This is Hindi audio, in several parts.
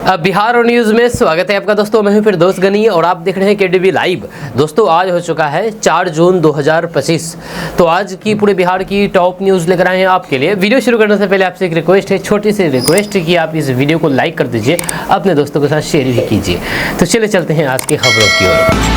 अब बिहार और न्यूज़ में स्वागत है आपका दोस्तों। मैं हूं फिर दोस्त गनी और आप देख रहे हैं केडीवी लाइव। दोस्तों आज हो चुका है 4 जून 2025। तो आज की पूरे बिहार की टॉप न्यूज़ लेकर आए हैं आपके लिए। वीडियो शुरू करने से पहले आपसे एक रिक्वेस्ट है, छोटी सी रिक्वेस्ट है कि आप इस वीडियो को लाइक कर दीजिए, अपने दोस्तों के साथ शेयर भी कीजिए। तो चलिए चलते हैं आज की खबरों की ओर।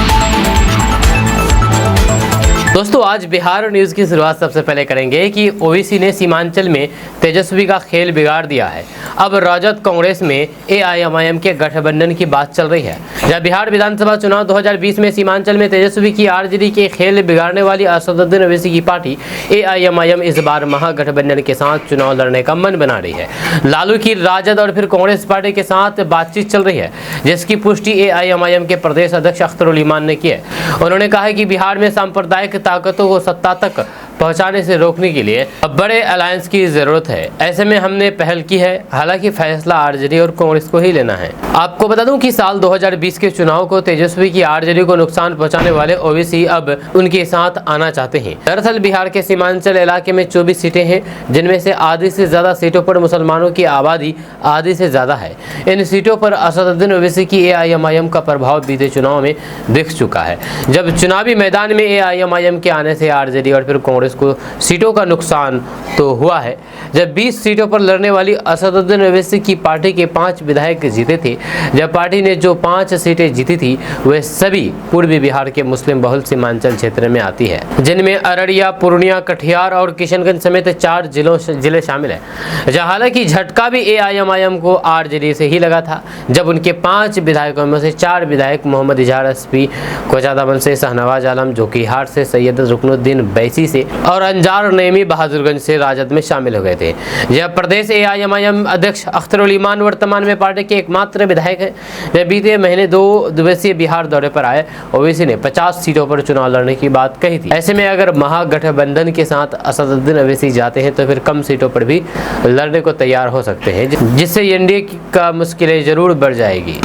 दोस्तों आज बिहार न्यूज़ की शुरुआत सबसे पहले करेंगे कि ओवैसी ने सीमांचल में तेजस्वी का खेल बिगाड़ दिया है। अब राजद कांग्रेस में एआईएमआईएम के गठबंधन की बात चल रही है। जब बिहार विधानसभा चुनाव 2020 में सीमांचल में तेजस्वी की आरजेडी के खेल बिगाड़ने वाली असदुद्दीन ओवैसी की पार्टी एआईएमआईएम इस बार महागठबंधन के साथ चुनाव लड़ने का मन बना रही है। लालू की राजद और फिर कांग्रेस पार्टी के साथ बातचीत चल रही है, जिसकी पुष्टि एआईएमआईएम के प्रदेश अध्यक्ष अख्तरुल ईमान ने की है। उन्होंने कहा है कि बिहार में सांप्रदायिक ताकतों को सत्ता तक पहुंचाने से रोकने के लिए अब बड़े अलायंस की जरूरत है। ऐसे में हमने पहल की है, हालांकि फैसला आरजेडी और कांग्रेस को ही लेना है। आपको बता दूं कि साल 2020 के चुनाव को तेजस्वी की आरजेडी को नुकसान पहुंचाने वाले ओवैसी अब उनके साथ आना चाहते हैं। दरअसल बिहार के सीमांचल इलाके में 24 सीटें हैं, जिनमें से आधी से ज्यादा सीटों पर मुसलमानों की आबादी आधी से ज्यादा है। इन सीटों पर असदुद्दीन ओवैसी की एआईएमआईएम का प्रभाव बीते चुनाव में दिख चुका है। जब चुनावी मैदान में एआईएमआईएम के आने से आरजेडी और फिर कांग्रेस को सीटों का नुकसान तो हुआ है। जब 20 सीटों पर लड़ने वाली असदुद्दीन ओवैसी की पार्टी के 5 विधायक जीते थे। जब पार्टी ने जो 5 सीटें जीती थी वे सभी पूर्वी बिहार के मुस्लिम बहुल सीमांचल क्षेत्र में आती है, जिनमें अररिया, पूर्णिया, कटिहार और किशनगंज समेत 4 जिले शामिल है। जहां हालांकि झटका भी एआईएमआईएम को आरजेडी से ही लगा था, जब उनके 5 विधायकों में से 4 विधायक मोहम्मद इजहार एसपी कोचादामन से, शाहनवाज आलम जोकीहाट से, सैयद रुकनुद्दीन बैसी से और अंजार नईमी बहादुरगंज से राजद में शामिल हो गए थे। यह प्रदेश एआईएमआईएम अध्यक्ष अख्तरुल ईमान वर्तमान में पार्टी के एकमात्र विधायक हैं। जब बीते महीने 2 दिवसीय बिहार दौरे पर आए ओवैसी ने 50 सीटों पर चुनाव लड़ने की बात कही थी। ऐसे में अगर महागठबंधन के साथ असदुद्दीन ओवैसी जाते हैं तो फिर कम सीटों पर भी लड़ने को तैयार हो सकते हैं, जिससे एनडीए का मुश्किलें जरूर बढ़ जाएगी।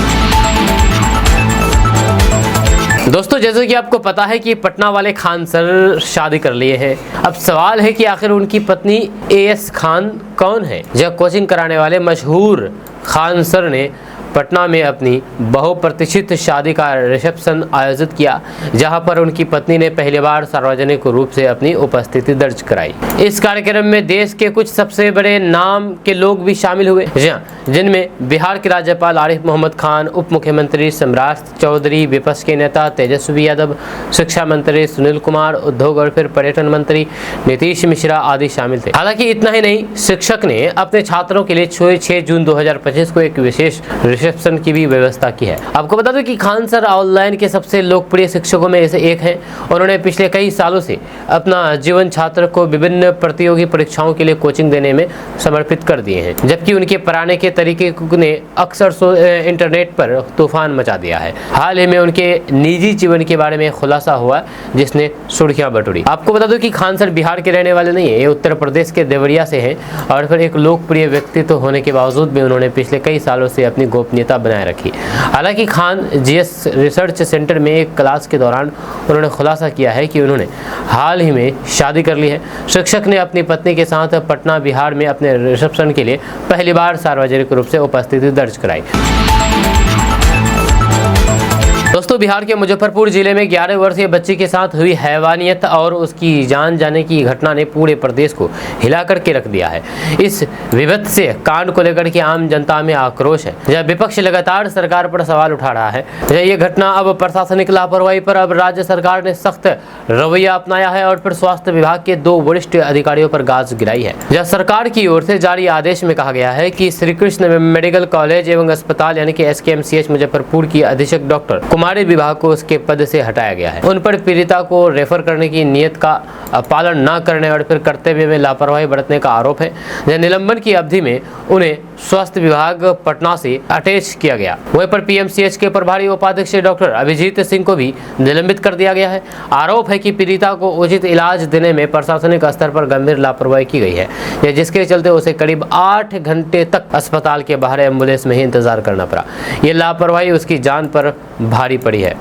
दोस्तों जैसे कि आपको पता है कि पटना वाले खान सर शादी कर लिए हैं। अब सवाल है कि आखिर उनकी पत्नी एएस खान कौन है। जब कोचिंग कराने वाले मशहूर खान सर ने पटना में अपनी बहुप्रतीक्षित शादी का रिसेप्शन आयोजित किया, जहां पर उनकी पत्नी ने पहली बार सार्वजनिक रूप से अपनी उपस्थिति दर्ज कराई। इस कार्यक्रम में देश के कुछ सबसे बड़े नाम के लोग भी शामिल हुए, जिनमें बिहार के राज्यपाल आरिफ मोहम्मद खान, उप मुख्यमंत्री सम्राट चौधरी, विपक्ष के नेता तेजस्वी यादव, शिक्षा मंत्री सुनील कुमार, उद्योग और फिर पर्यटन मंत्री नीतीश मिश्रा आदि शामिल थे। हालांकि इतना ही नहीं, शिक्षक ने अपने छात्रों के लिए 6 जून 2025 को एक विशेष रिसेप्शन की भी व्यवस्था की है। आपको बता दूं कि खान सर ऑनलाइन के सबसे लोकप्रिय शिक्षकों में से एक हैं। उन्होंने पिछले कई सालों से अपना जीवन छात्र को विभिन्न प्रतियोगी परीक्षाओं के लिए कोचिंग देने में समर्पित कर दिए हैं, जबकि उनके पढ़ाने के तरीके ने अक्सर इंटरनेट पर तूफान मचा दिया है। हाल ही में उनके निजी जीवन के बारे में खुलासा हुआ, जिसने सुर्खियां बटोरी। आपको बता दूं कि खान सर बिहार के रहने वाले नहीं है, ये उत्तर प्रदेश के देवरिया से हैं और फिर एक लोकप्रिय व्यक्तित्व होने के बावजूद भी उन्होंने पिछले कई सालों से अपनी गोपनीयता बनाए रखी। हालांकि खान जीएस रिसर्च सेंटर में एक क्लास के दौरान उन्होंने खुलासा किया है कि उन्होंने हाल ही में शादी कर ली है। शिक्षक ने अपनी पत्नी के साथ पटना बिहार में अपने रिसेप्शन के लिए पहली बार सार्वजनिक रूप से उपस्थिति दर्ज कराई। दोस्तों बिहार के मुजफ्फरपुर जिले में 11 वर्षीय बच्ची के साथ हुई हैवानियत और उसकी जान जाने की घटना ने पूरे प्रदेश को हिला करके रख दिया है। इस विभत्स से कांड को लेकर के आम जनता में आक्रोश है। जब विपक्ष लगातार सरकार पर सवाल उठा रहा है, ये घटना अब प्रशासनिक लापरवाही पर अब राज्य सरकार ने सख्त रवैया अपनाया है और फिर स्वास्थ्य विभाग के 2 वरिष्ठ अधिकारियों पर गाज गिराई है। जब सरकार की ओर से जारी आदेश में कहा गया है कि श्री कृष्ण मेडिकल कॉलेज एवं अस्पताल यानी कि एसकेएमसीएच मुजफ्फरपुर की अधीक्षक डॉक्टर कुमारी विभाग को उसके पद से हटाया गया है। उन पर पीड़िता को रेफर करने की नियत का पालन न करने और फिर कर्तव्य में लापरवाही बरतने का आरोप है। निलंबन की अवधि में उन्हें स्वास्थ्य विभाग पटना से अटैच किया गया। वहीं पर पीएमसीएच के प्रभारी उपाध्यक्ष डॉक्टर अभिजीत सिंह को भी निलंबित कर दिया गया है। आरोप है कि पीड़िता को उचित इलाज देने में प्रशासनिक स्तर पर गंभीर लापरवाही की गई है, जिसके चलते उसे करीब 8 घंटे तक अस्पताल के बाहर एम्बुलेंस में ही इंतजार करना पड़ा। ये लापरवाही उसकी जान पर भारी भारी पड़ी है।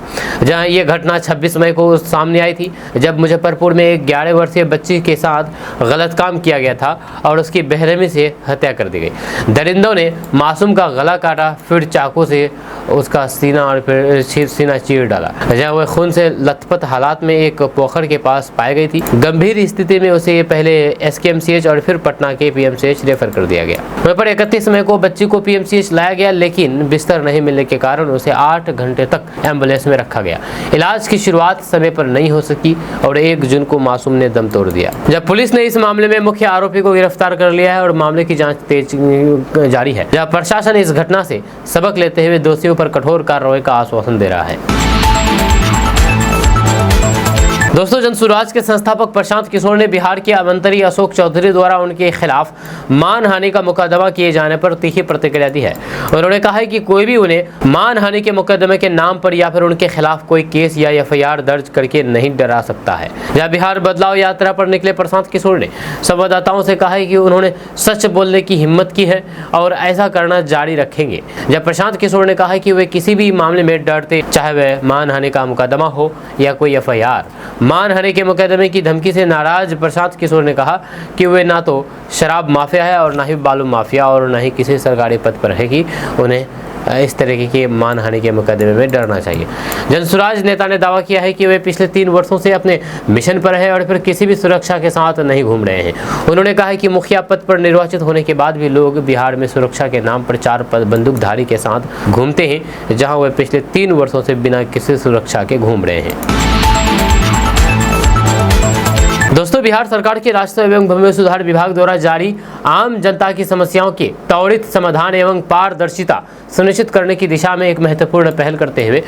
जहां ये घटना 26 मई को सामने आई थी, जब मुजफ्फरपुर में एक 11 वर्षीय बच्ची के साथ गलत काम किया गया था और उसकी बेरहमी से हत्या कर दी गई। दरिंदों ने मासूम का गला काटा, फिर चाकू से उसका सीना और फिर सीना चीर डाला, जहां वह खून से लथपथ हालात में एक पोखर के पास पाई गई थी। गंभीर स्थिति में उसे पहले SKMCH और फिर पटना के PMCH रेफर कर दिया गया। वहीं पर 31 मई को बच्ची को PMCH लाया गया, लेकिन बिस्तर नहीं मिलने के कारण उसे 8 घंटे तक एम्बुलेंस में रखा गया। इलाज की शुरुआत समय पर नहीं हो सकी और 1 जून को मासूम ने दम तोड़ दिया। जब पुलिस ने इस मामले में मुख्य आरोपी को गिरफ्तार कर लिया है और मामले की जांच तेज जारी है, जहां प्रशासन इस घटना से सबक लेते हुए दोषियों पर कठोर कार्रवाई का आश्वासन दे रहा है। दोस्तों, जनसुराज के संस्थापक प्रशांत किशोर ने बिहार के मंत्री अशोक चौधरी द्वारा उनके खिलाफ मानहानि का मुकदमा किए जाने पर तीखी प्रतिक्रिया दी है। उन्होंने कहा है कि कोई भी उन्हें मानहानि के मुकदमे के नाम पर या फिर उनके खिलाफ कोई केस या FIR दर्ज करके नहीं डरा सकता है। जहां बिहार बदलाव यात्रा पर निकले प्रशांत किशोर ने संवाददाताओं से कहा है कि उन्होंने सच बोलने की हिम्मत की है और ऐसा करना जारी रखेंगे। जब प्रशांत किशोर ने कहा कि वे किसी भी मामले में डरते, चाहे वह मानहानि का मुकदमा हो या कोई FIR। मानहानि के मुकदमे की धमकी से नाराज प्रशांत किशोर ने कहा कि वे ना तो शराब माफिया है और ना ही बालू माफिया और ना ही किसी सरकारी पद पर है कि उन्हें इस तरीके के मानहानि के मुकदमे में डरना चाहिए। जनसुराज नेता ने दावा किया है कि वे पिछले 3 वर्षों से अपने मिशन पर है और फिर किसी भी सुरक्षा के साथ नहीं घूम रहे हैं। उन्होंने कहा है कि मुखिया पद पर निर्वाचित होने के बाद भी लोग बिहार में सुरक्षा के नाम पर 4 बंदूकधारी के साथ घूमते हैं, जहां वे पिछले 3 वर्षों से बिना किसी सुरक्षा के घूम रहे हैं। दोस्तों, बिहार सरकार के राजस्व एवं भूमि सुधार विभाग द्वारा जारी आम जनता की समस्याओं के त्वरित समाधान एवं पारदर्शिता सुनिश्चित करने की दिशा में एक महत्वपूर्ण पहल करते हुए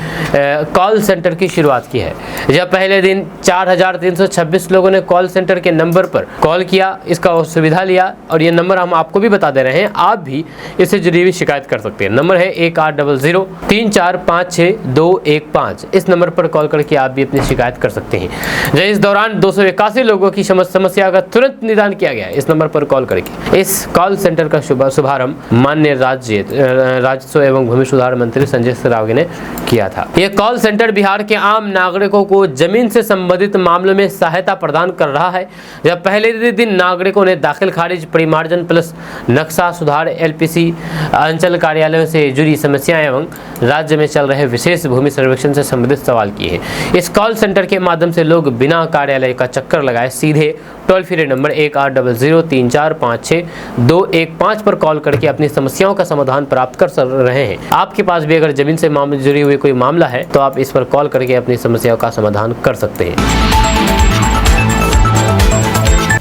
कॉल सेंटर की शुरुआत की है। जब पहले दिन 4326 लोगों ने कॉल सेंटर के नंबर पर कॉल किया, इसका सुविधा लिया और ये नंबर हम आपको भी बता दे रहे हैं, आप भी इससे जुड़ी हुई शिकायत कर सकते हैं। नंबर है 1800-3456-215। इस नंबर पर कॉल करके आप भी अपनी शिकायत कर सकते हैं। जब इस दौरान 281 लोगों की समस्या का तुरंत निदान किया गया इस नंबर पर कॉल करके। इस कॉल सेंटर का शुभारंभ माननीय राजस्व एवं भूमि सुधार मंत्री संजय सिरावगी ने किया था। यह कॉल सेंटर बिहार के आम नागरिकों को जमीन से संबंधित मामलों में सहायता प्रदान कर रहा है। जब पहले दिन नागरिकों ने दाखिल खारिज, परिमार्जन प्लस नक्शा सुधार, LPC, अंचल कार्यालयों से जुड़ी समस्याएं एवं राज्य में चल रहे विशेष भूमि सर्वेक्षण से संबंधित सवाल किए हैं। इस कॉल सेंटर के माध्यम से लोग बिना कार्यालय का चक्कर लगाए सीधे टोल फ्री नंबर 1800-3456-215 पर कॉल करके अपनी समस्याओं का समाधान प्राप्त कर रहे हैं। आपके पास भी अगर जमीन से जुड़ी हुई कोई मामला है तो आप इस पर कॉल करके अपनी समस्याओं का समाधान कर सकते हैं।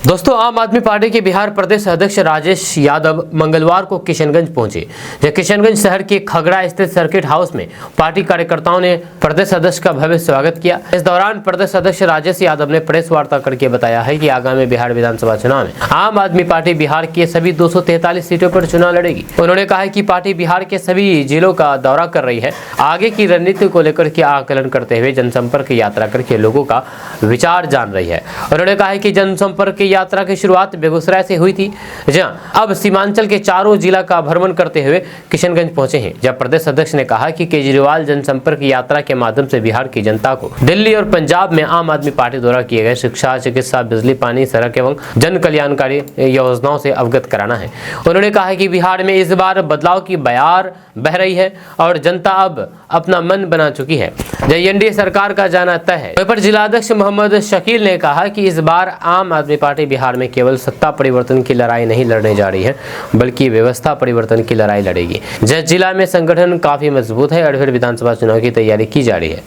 दोस्तों, आम आदमी पार्टी के बिहार प्रदेश अध्यक्ष राजेश यादव मंगलवार को किशनगंज पहुंचे। जब किशनगंज शहर के खगड़ा स्थित सर्किट हाउस में पार्टी कार्यकर्ताओं ने प्रदेश अध्यक्ष का भव्य स्वागत किया। इस दौरान प्रदेश अध्यक्ष राजेश यादव ने प्रेस वार्ता करके बताया है कि आगामी बिहार विधानसभा चुनाव में आम आदमी पार्टी बिहार के सभी 243 सीटों पर चुनाव लड़ेगी। उन्होंने कहा कि पार्टी बिहार के सभी जिलों का दौरा कर रही है। आगे की रणनीति को लेकर के आकलन करते हुए जनसंपर्क यात्रा करके लोगों का विचार जान रही है। उन्होंने कहा कि जनसंपर्क यात्रा की शुरुआत बेगूसराय से हुई थी, जहां अब सीमांचल के चारों जिला का भ्रमण करते हुए किशनगंज पहुंचे हैं। जब प्रदेश अध्यक्ष ने कहा कि केजरीवाल जनसंपर्क यात्रा के माध्यम से बिहार की जनता को दिल्ली और पंजाब में आम आदमी पार्टी द्वारा किए गए शिक्षा, चिकित्सा, बिजली, पानी, सड़क एवं जन कल्याणकारी योजनाओं से अवगत कराना है। उन्होंने कहा कि बिहार में इस बार बदलाव की बयार बह रही है और जनता अब अपना मन बना चुकी है। जब NDA सरकार का जाना तय है। वहीं पर जिलाध्यक्ष मोहम्मद शकील ने कहा कि इस बार आम आदमी पार्टी बिहार में केवल सत्ता परिवर्तन की लड़ाई नहीं लड़ने जा रही है, बल्कि व्यवस्था परिवर्तन की लड़ाई लड़ेगी। जिस जिला में संगठन काफी मजबूत है और फिर विधानसभा चुनाव की तैयारी की जा रही है।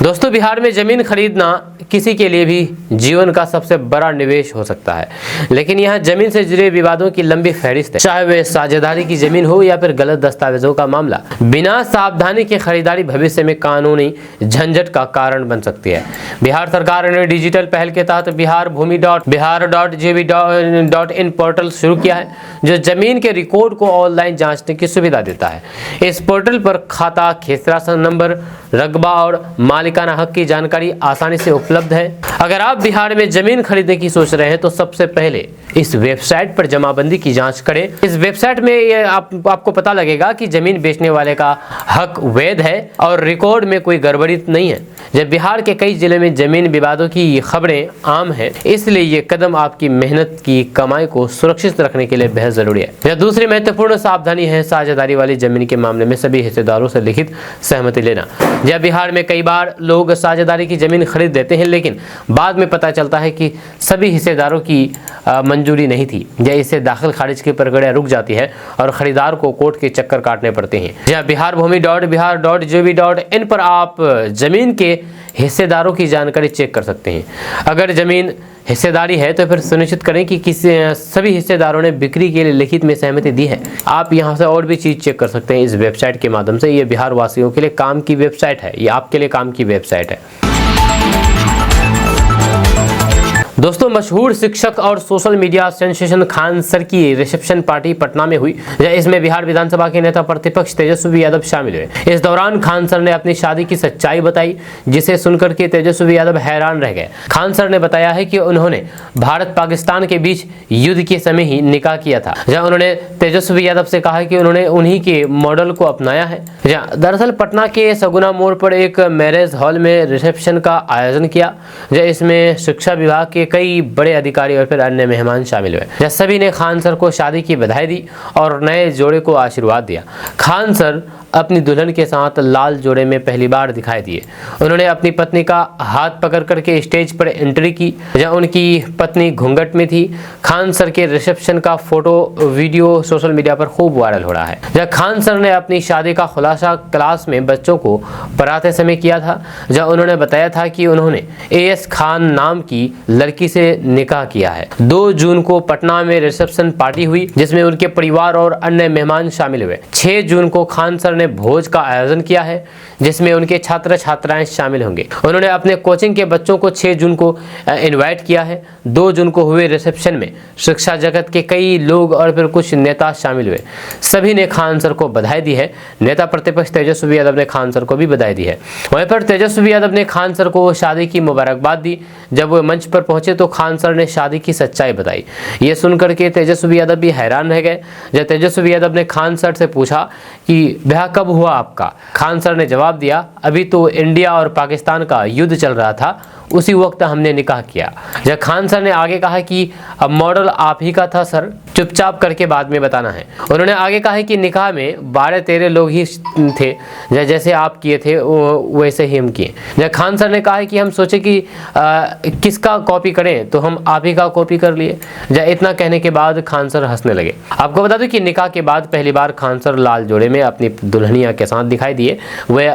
दोस्तों, बिहार में जमीन खरीदना किसी के लिए भी जीवन का सबसे बड़ा निवेश हो सकता है, लेकिन यहाँ जमीन से जुड़े विवादों की लंबी फहरिस्त है। चाहे वे साझेदारी की जमीन हो या फिर गलत दस्तावेजों का मामला, बिना सावधानी के खरीदारी भविष्य में कानूनी झंझट का कारण बन सकती है। बिहार सरकार ने डिजिटल पहल के तहत biharbhumi.bihar.gov.in पोर्टल शुरू किया है, जो जमीन के रिकॉर्ड को ऑनलाइन जांचने की सुविधा देता है। इस पोर्टल पर खाता, खेसरा नंबर, रकबा और मालिक मालिकाना हक की जानकारी आसानी से उपलब्ध है। अगर आप बिहार में जमीन खरीदने की सोच रहे हैं तो सबसे पहले इस वेबसाइट पर जमाबंदी की जांच करें। इस वेबसाइट में ये आपको पता लगेगा कि जमीन बेचने वाले का हक वैध है और रिकॉर्ड में कोई गड़बड़ी नहीं है। जब बिहार के कई जिले में जमीन विवादों की खबरें आम हैं, इसलिए ये कदम आपकी मेहनत की कमाई को सुरक्षित रखने के लिए बेहद जरूरी है। यह दूसरी महत्वपूर्ण सावधानी है साझेदारी वाली जमीन के मामले में सभी हिस्सेदारों से लिखित सहमति लेना। जब बिहार में कई बार लोग साझेदारी की जमीन खरीद देते हैं, लेकिन बाद में पता चलता है कि सभी हिस्सेदारों की मंजूरी नहीं थी, या इससे दाखिल खारिज की प्रक्रिया रुक जाती है और खरीदार को कोर्ट के चक्कर काटने पड़ते हैं। जहाँ biharbhumi.bihar.gov.in पर आप जमीन के हिस्सेदारों की जानकारी चेक कर सकते हैं। अगर जमीन हिस्सेदारी है तो फिर सुनिश्चित करें कि सभी हिस्सेदारों ने बिक्री के लिए लिखित में सहमति दी है। आप यहां से और भी चीज़ चेक कर सकते हैं इस वेबसाइट के माध्यम से। ये बिहार वासियों के लिए काम की वेबसाइट है, ये आपके लिए काम की वेबसाइट है। दोस्तों, मशहूर शिक्षक और social media sensation Khan sir की रिसेप्शन पार्टी पटना में हुई। इसमें बिहार विधानसभा के नेता प्रतिपक्ष तेजस्वी यादव शामिल हुए। इस दौरान खान सर ने अपनी शादी की सच्चाई बताई, जिसे सुनकर के तेजस्वी यादव हैरान रह गए। खान सर ने बताया है कि उन्होंने भारत पाकिस्तान के बीच युद्ध के समय ही निकाह किया था। जहां उन्होंने तेजस्वी यादव से कहा कि उन्होंने उन्हीं के मॉडल को अपनाया है। दरअसल पटना के सगुना मोड़ पर एक मैरिज हॉल में रिसेप्शन का आयोजन किया, इसमें शिक्षा विभाग के कई बड़े अधिकारी और फिर अन्य मेहमान शामिल हुए। सभी ने खान सर को शादी की बधाई दी और नए जोड़े को आशीर्वाद दिया। खान सर अपनी दुल्हन के साथ लाल जोड़े में पहली बार दिखाई दिए। उन्होंने अपनी पत्नी का हाथ पकड़ करके स्टेज पर एंट्री की, जहां उनकी पत्नी घूंघट में थी। खान सर के रिसेप्शन का फोटो वीडियो सोशल मीडिया पर खूब वायरल हो रहा है। जहां खान सर ने अपनी शादी का खुलासा क्लास में बच्चों को पढ़ाते समय किया था, जहां उन्होंने बताया था कि उन्होंने AS खान नाम की लड़की से निकाह किया है। 2 जून को पटना में रिसेप्शन पार्टी हुई, जिसमें उनके परिवार और अन्य मेहमान शामिल हुए। 6 जून को खान सर ने भोज का आयोजन किया है, जिसमें उनके छात्र छात्राएं शामिल होंगे। उन्होंने अपने कोचिंग के बच्चों को 6 जून को इनवाइट किया है। 2 जून को हुए रिसेप्शन में शिक्षा जगत के कई लोग और फिर कुछ नेता शामिल हुए। सभी ने खान सर को बधाई दी है। नेता प्रतिपक्ष तेजस्वी यादव ने खान सर को भी बधाई दी है। वहीं पर तेजस्वी यादव ने खान सर को शादी की मुबारकबाद दी। जब वो मंच पर पहुंचे तो खान सर ने शादी की सच्चाई बताई। ये सुनकर के तेजस्वी यादव भी हैरान रह गए। जब तेजस्वी यादव ने खान सर से पूछा कि ब्याह कब हुआ आपका, खान सर ने जवाब दिया, अभी तो इंडिया और पाकिस्तान का युद्ध चल रहा था, उसी वक्त हमने निकाह किया। जब खान सर ने आगे कहा कि अब मॉडल आप ही का था सर, चुपचाप करके बाद में बताना है। उन्होंने आगे कहा कि निकाह में 12-13 लोग ही थे, जैसे आप किए थे वैसे ही हम किए। जब खान सर ने कहा कि हम सोचे कि किसका कॉपी करें, तो हम आप ही का कॉपी कर लिए। जब इतना कहने के बाद खान सर हंसने लगे। आपको बता दूं कि निकाह के बाद पहली बार खान सर लाल जोड़े में अपनी दुल्हनिया के साथ दिखाई दिए। वह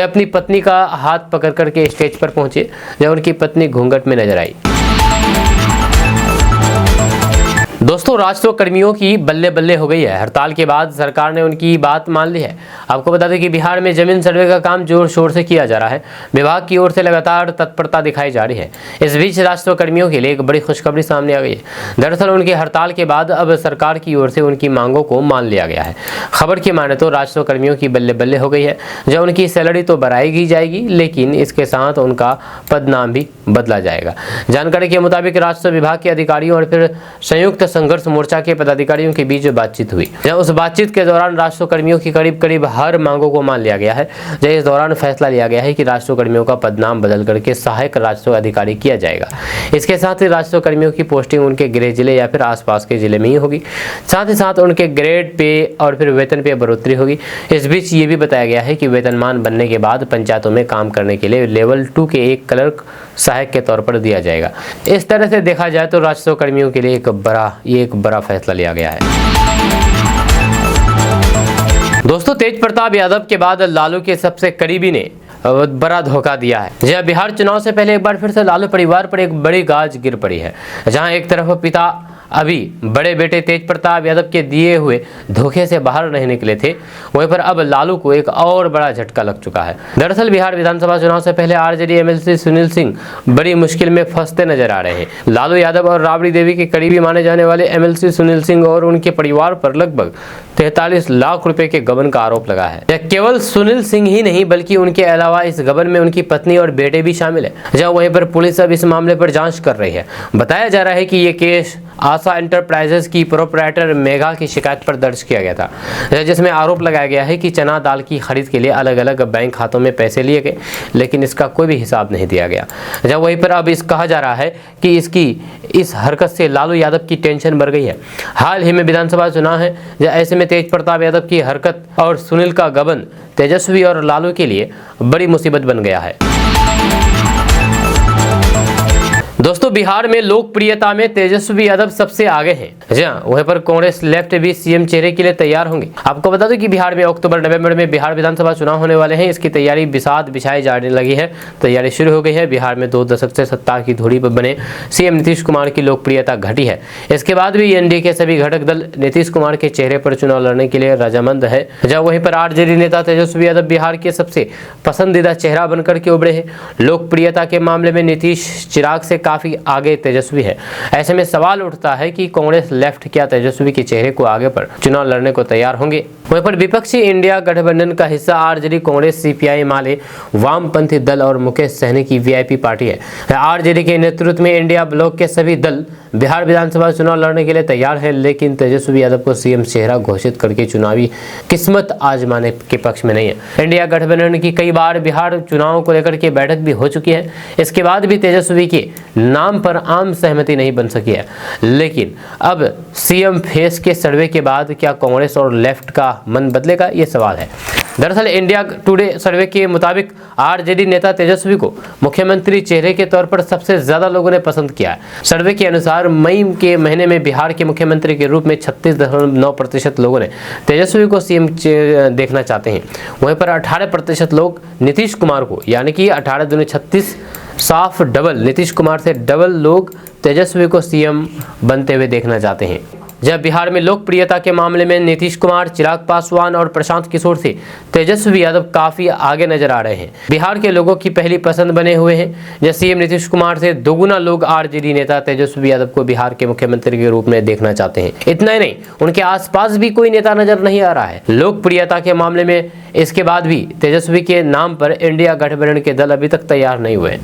अपनी पत्नी का हाथ पकड़ करके स्टेज पर पहुंचे, जब उनकी पत्नी घूंघट में नजर आई। दोस्तों, राजस्व कर्मियों की बल्ले बल्ले हो गई है। हड़ताल के बाद सरकार ने उनकी बात मान ली है। आपको बता दें कि बिहार में जमीन सर्वे का काम जोर शोर से किया जा रहा है। विभाग की ओर से लगातार तत्परता दिखाई जा रही है। इस बीच राजस्व कर्मियों के लिए एक बड़ी खुशखबरी सामने आ गई है। दरअसल उनकी हड़ताल के बाद अब सरकार की ओर से उनकी मांगों को मान लिया गया है। खबर की माने तो राजस्व कर्मियों की बल्ले बल्ले हो गई है। जब उनकी सैलरी तो बढ़ाई जाएगी, लेकिन इसके साथ उनका पदनाम भी बदला जाएगा। जानकारी के मुताबिक राजस्व विभाग के अधिकारियों और फिर संयुक्त संघर्ष मोर्चा के पदाधिकारियों के बीच बातचीत हुई। उस बातचीत के दौरान राजस्व कर्मियों की करीब हर मांगों को मान लिया गया है। इस दौरान फैसला लिया गया है कि राजस्व कर्मियों का पदनाम बदल करके सहायक राजस्व अधिकारी किया जाएगा। इसके साथ ही राजस्व कर्मियों की पोस्टिंग उनके गृह जिले या फिर आसपास के जिले में ही होगी। साथ ही साथ उनके ग्रेड पे और फिर वेतन पे बढ़ोतरी होगी। इस बीच ये भी बताया गया है कि वेतनमान बनने के बाद पंचायतों में काम करने के लिए लेवल 2 के एक क्लर्क सहायक के तौर पर दिया जाएगा। इस तरह से देखा जाए तो राजस्व कर्मियों के लिए एक बड़ा फैसला लिया गया है। दोस्तों, तेज प्रताप यादव के बाद लालू के सबसे करीबी ने बड़ा धोखा दिया है। जहां बिहार चुनाव से पहले एक बार फिर से लालू परिवार पर एक बड़ी गाज गिर पड़ी है। जहां एक तरफ पिता अभी बड़े बेटे तेज प्रताप यादव के दिए हुए धोखे से बाहर नहीं निकले थे, वहीं पर अब लालू को एक और बड़ा झटका लग चुका है। दरअसल बिहार विधानसभा चुनाव से पहले आरजेडी एमएलसी सुनील सिंह बड़ी मुश्किल में फंसते नजर आ रहे हैं। लालू यादव और राबड़ी देवी के करीबी माने जाने वाले एमएलसी सुनील सिंह और उनके परिवार पर लगभग 43 लाख रुपए के गबन का आरोप लगा है। यह केवल सुनील सिंह ही नहीं बल्कि उनके अलावा इस गबन में उनकी पत्नी और बेटे भी शामिल है। जहां वहीं पर पुलिस अब इस मामले पर जांच कर रही है। बताया जा रहा है कि ये केस आशा एंटरप्राइजेस की प्रोप्राइटर मेघा की शिकायत पर दर्ज किया गया था, जिसमें आरोप लगाया गया है कि चना दाल की खरीद के लिए अलग अलग बैंक खातों में पैसे लिए गए, लेकिन इसका कोई भी हिसाब नहीं दिया गया। जब वहीं पर अब कहा जा रहा है कि इसकी इस हरकत से लालू यादव की टेंशन बढ़ गई है। हाल ही में विधानसभा चुनाव है, ऐसे में तेज प्रताप यादव की हरकत और सुनील का गबन तेजस्वी और लालू के लिए बड़ी मुसीबत बन गया है। दोस्तों, बिहार में लोकप्रियता में तेजस्वी यादव सबसे आगे हैं। जी हाँ, वहीं पर कांग्रेस लेफ्ट भी सीएम चेहरे के लिए तैयार होंगे। आपको बता दूं कि बिहार में अक्टूबर नवंबर में बिहार विधानसभा चुनाव होने वाले हैं। इसकी तैयारी बिसात बिछाई जाने लगी है, तैयारी शुरू हो गई है। बिहार में 2 दशक से सत्ता की धुरी पर बने सीएम नीतीश कुमार की लोकप्रियता घटी है। इसके बाद भी एनडीए के सभी घटक दल नीतीश कुमार के चेहरे पर चुनाव लड़ने के लिए रजामंद है। जब वहीं पर आरजेडी नेता तेजस्वी यादव बिहार के सबसे पसंदीदा चेहरा बनकर के उभरे हैं। लोकप्रियता के मामले में नीतीश चिराग से काफी आगे तेजस्वी है। ऐसे में सवाल उठता है कि कांग्रेस लेफ्ट क्या तेजस्वी के चेहरे को आगे पर चुनाव लड़ने को तैयार होंगे। वहीं पर विपक्षी इंडिया गठबंधन का हिस्सा आरजेडी, कांग्रेस, सीपीआई माले, वामपंथी दल और मुकेश सहनी की वीआईपी पार्टी है। आरजेडी के नेतृत्व में इंडिया ब्लॉक के सभी दल बिहार विधानसभा चुनाव लड़ने के लिए तैयार है, लेकिन तेजस्वी यादव को सीएम चेहरा घोषित करके चुनावी किस्मत आजमाने के पक्ष में नहीं है। इंडिया गठबंधन की कई बार बिहार चुनाव को लेकर के बैठक भी हो चुकी है। इसके बाद भी तेजस्वी के नाम पर आम सहमति नहीं बन सकी है। लेकिन अब सीएम फेस के सर्वे के बाद क्या कांग्रेस और लेफ्ट का मन बदलेगा, ये सवाल है। दरअसल इंडिया टुडे सर्वे के मुताबिक आरजेडी नेता तेजस्वी को मुख्यमंत्री चेहरे के तौर पर सबसे ज्यादा लोगों ने पसंद किया है। सर्वे के अनुसार मई के महीने में बिहार के मुख्यमंत्री के रूप में 36.9% लोगों ने तेजस्वी को सीएम देखना चाहते हैं। वहीं पर 18% लोग नीतीश कुमार को, यानी कि 18 दूनी 36, साफ डबल, नीतीश कुमार से डबल लोग तेजस्वी को सीएम बनते हुए देखना चाहते हैं। जब बिहार में लोकप्रियता के मामले में नीतीश कुमार, चिराग पासवान और प्रशांत किशोर से तेजस्वी यादव काफी आगे नजर आ रहे हैं। बिहार के लोगों की पहली पसंद बने हुए हैं। जब सीएम नीतीश कुमार से दोगुना लोग आरजेडी नेता तेजस्वी यादव को बिहार के मुख्यमंत्री के रूप में देखना चाहते हैं। इतना ही नहीं, उनके आसपास भी कोई नेता नजर नहीं आ रहा है लोकप्रियता के मामले में। इसके बाद भी तेजस्वी के नाम पर इंडिया गठबंधन के दल अभी तक तैयार नहीं हुए।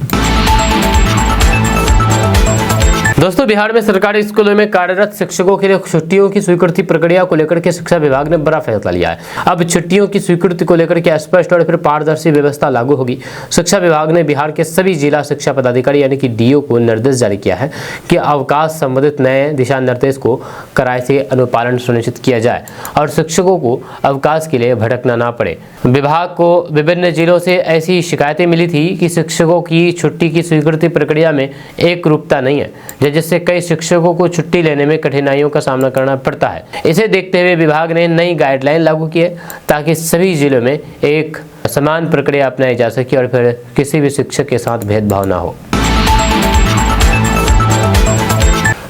दोस्तों, बिहार में सरकारी स्कूलों में कार्यरत शिक्षकों के लिए छुट्टियों की स्वीकृति प्रक्रिया को लेकर के शिक्षा विभाग ने बड़ा फैसला लिया है। अब छुट्टियों की स्वीकृति को लेकर के स्पष्ट और फिर पारदर्शी व्यवस्था लागू होगी। शिक्षा विभाग ने बिहार के सभी जिला शिक्षा पदाधिकारी यानी कि डीओ को निर्देश जारी किया है कि अवकाश संबंधित नए दिशा निर्देश को कड़ाई से अनुपालन सुनिश्चित किया जाए और शिक्षकों को अवकाश के लिए भटकना ना पड़े। विभाग को विभिन्न जिलों से ऐसी शिकायतें मिली थी कि शिक्षकों की छुट्टी की स्वीकृति प्रक्रिया में एक रूपता नहीं है, जिससे कई शिक्षकों को छुट्टी लेने में कठिनाइयों का सामना करना पड़ता है। इसे देखते हुए विभाग ने नई गाइडलाइन लागू की है ताकि सभी जिलों में एक समान प्रक्रिया अपनाई जा सके और फिर किसी भी शिक्षक के साथ भेदभाव ना हो।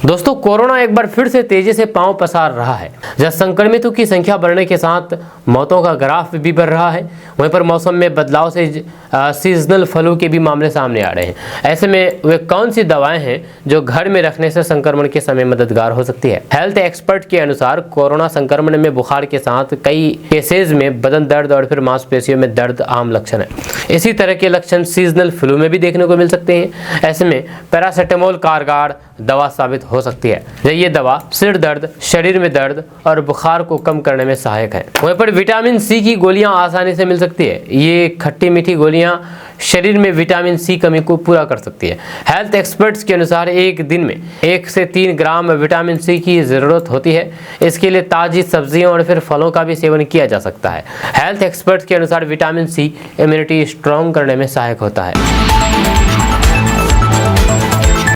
दोस्तों, कोरोना एक बार फिर से तेजी से पांव पसार रहा है। जब संक्रमितों की संख्या बढ़ने के साथ मौतों का ग्राफ भी बढ़ रहा है। वहीं पर मौसम में बदलाव से सीजनल फ्लू के भी मामले सामने आ रहे हैं। ऐसे में वे कौन सी दवाएं हैं जो घर में रखने से संक्रमण के समय मददगार हो सकती है। हेल्थ एक्सपर्ट के अनुसार कोरोना संक्रमण में बुखार के साथ कई केसेज में बदन दर्द और फिर मांसपेशियों में दर्द आम लक्षण है। इसी तरह के लक्षण सीजनल फ्लू में भी देखने को मिल सकते हैं। ऐसे में पैरासिटामोल कारगर दवा साबित हो सकती है। ये दवा सिर दर्द, शरीर में दर्द और बुखार को कम करने में सहायक है। वहीं पर विटामिन सी की गोलियां आसानी से मिल सकती है। ये खट्टी मीठी गोलियां शरीर में विटामिन सी कमी को पूरा कर सकती है। हेल्थ एक्सपर्ट्स के अनुसार एक दिन में 1 से 3 ग्राम विटामिन सी की जरूरत होती है। इसके लिए ताजी सब्जियों और फिर फलों का भी सेवन किया जा सकता है। हेल्थ एक्सपर्ट्स के अनुसार विटामिन सी इम्यूनिटी स्ट्रॉन्ग करने में सहायक होता है।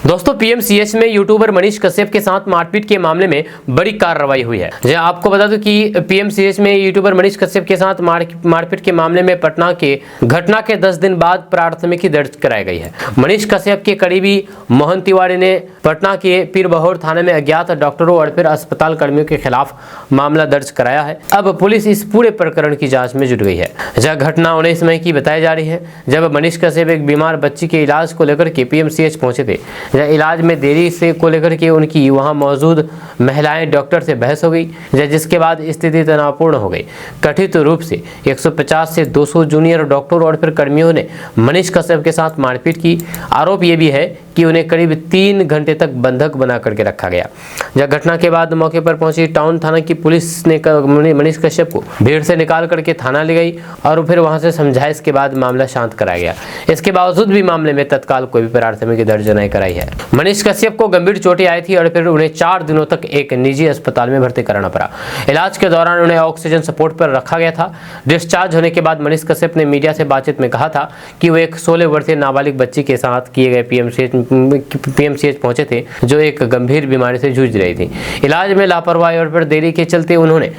दोस्तों पीएमसीएच में यूट्यूबर मनीष कश्यप के साथ मारपीट के मामले में बड़ी कार्रवाई हुई है। जी आपको बता दूं कि पीएमसीएच में यूट्यूबर मनीष कश्यप के साथ मारपीट के मामले में पटना के घटना के 10 दिन बाद प्राथमिकी दर्ज कराई गई है। मनीष कश्यप के करीबी मोहन तिवारी ने पटना के पीरबहोर थाने में अज्ञात डॉक्टरों और फिर अस्पताल कर्मियों के खिलाफ मामला दर्ज कराया है। अब पुलिस इस पूरे प्रकरण की जाँच में जुट गई है। यह घटना 19 मई की बताई जा रही है, जब मनीष कश्यप एक बीमार बच्ची के इलाज को लेकर के पीएमसीएच पहुंचे थे। इलाज में देरी से को लेकर के उनकी वहां मौजूद महिलाएं डॉक्टर से बहस हो गई, जिसके बाद स्थिति तनावपूर्ण हो गई। कथित रूप से 150 से 200 जूनियर डॉक्टर और फिर कर्मियों ने मनीष कश्यप के साथ मारपीट की। आरोप ये भी है कि उन्हें करीब 3 घंटे तक बंधक बना करके रखा गया। जब घटना के बाद मौके पर पहुंची टाउन थाना की पुलिस ने मनीष कश्यप को भीड़ से निकाल करके थाना ले गई और फिर वहां से समझाइश के बाद मामला शांत कराया गया। इसके बावजूद भी मामले में तत्काल कोई भी प्राथमिकी दर्ज नहीं कराई है। मनीष कश्यप को गंभीर चोटें आई थी और फिर उन्हें 4 दिनों तक एक निजी अस्पताल में भर्ती कराना पड़ा। इलाज के दौरान उन्हें ऑक्सीजन सपोर्ट पर रखा गया था। डिस्चार्ज होने के बाद मनीष कश्यप ने मीडिया से बातचीत में कहा था कि वो एक 16 वर्षीय नाबालिग बच्ची के साथ किए गए पीएमसीएच पहुंचे थे, जो एक गंभीर बीमारी से जूझ रही थी। इलाज में लापरवाही और फिर देरी के चलते उन्होंने